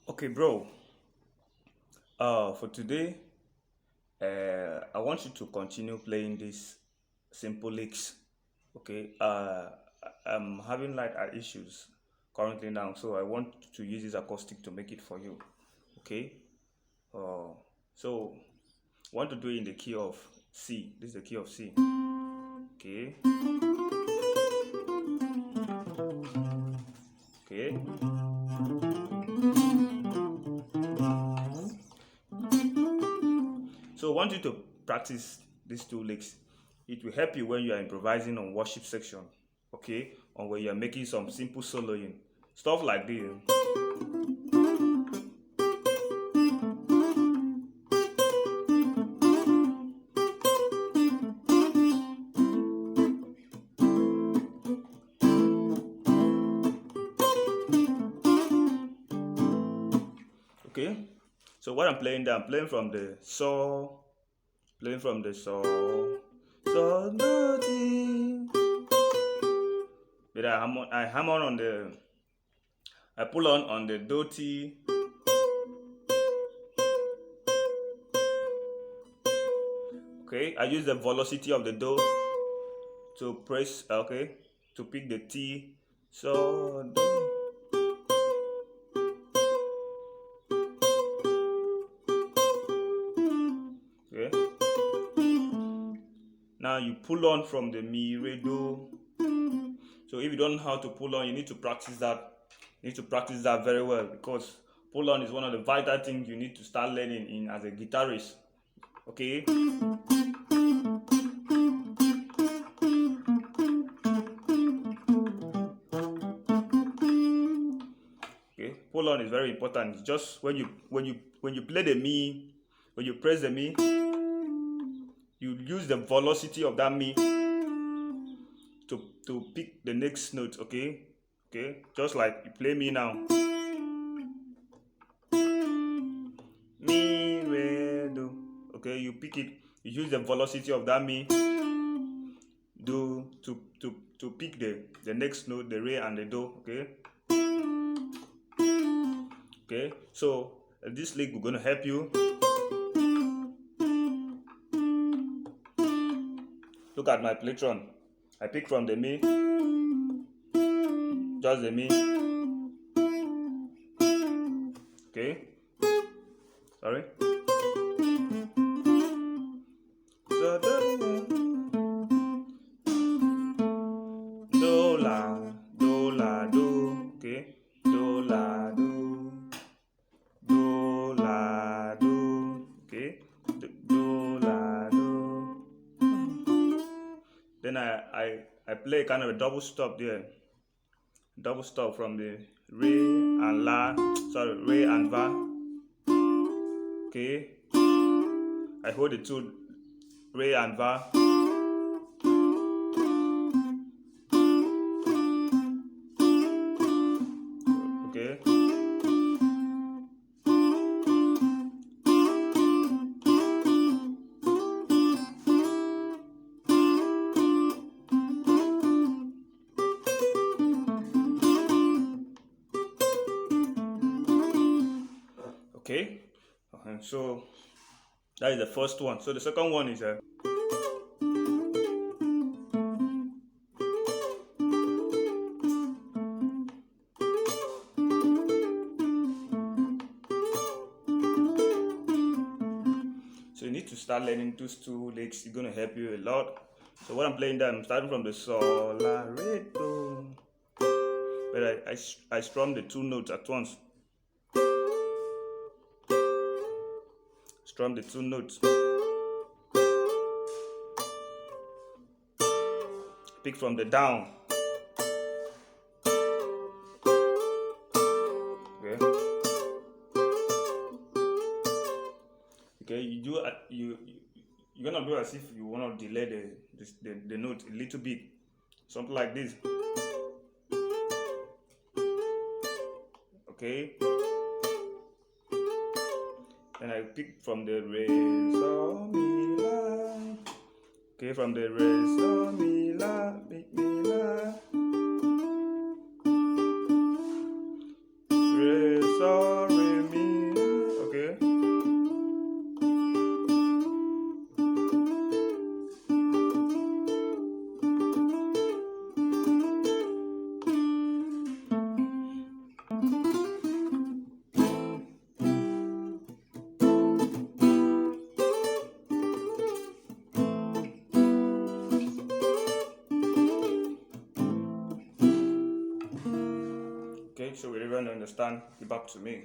Okay, bro. For today, I want you to continue playing these simple licks. Okay. I'm having light issues currently now, so I want to use this acoustic to make it for you. Okay. Uh, so I want to do it in the key of C. This is the key of C. Okay. Okay. So I want you to practice these two licks. It will help you when you are improvising on worship section, okay, or when you are making some simple soloing, stuff like this. Okay. So what I'm playing there, I'm playing from the saw, playing from the saw, so dirty. But I hammer on the, I pull on the dirty. Okay, I use the velocity of the do to press, okay, to pick the T. So do. Okay. Now you pull on from the mi, re, do. So if you don't know how to pull on, you need to practice that. You need to practice that very well, because pull on is one of the vital things you need to start learning in as a guitarist. Okay. Okay. Pull on is very important. It's just when you play the mi, when you press the mi, you use the velocity of that mi to pick the next note. Okay. Okay. Just like you play mi now. Mi, re, do. Okay, you pick it, you use the velocity of that mi do to pick the next note, the re and the do. Okay. Okay, so this lick we're going to help you. Look at my plectron. I pick from the mi, just the mi. Okay, sorry. So do la do. Okay, do la do, do la do. Okay, do la do. Then I play kind of a double stop there. Double stop from the re and la, sorry, re and va. Okay, I hold the two re and va. Okay. Okay, so that is the first one. So the second one is so you need to start learning those two licks. It's gonna help you a lot. So what I'm playing there, I'm starting from the sol, la, re, do, but I strum the two notes at once. Strum the two notes. Pick from the down. Okay. Okay. You're gonna do as if you wanna delay the note a little bit, something like this. Okay. And I pick from the re, so, mi, la. Okay, from the re, so, mi, la, mi, la. Re, so, re, don't understand, get back to me.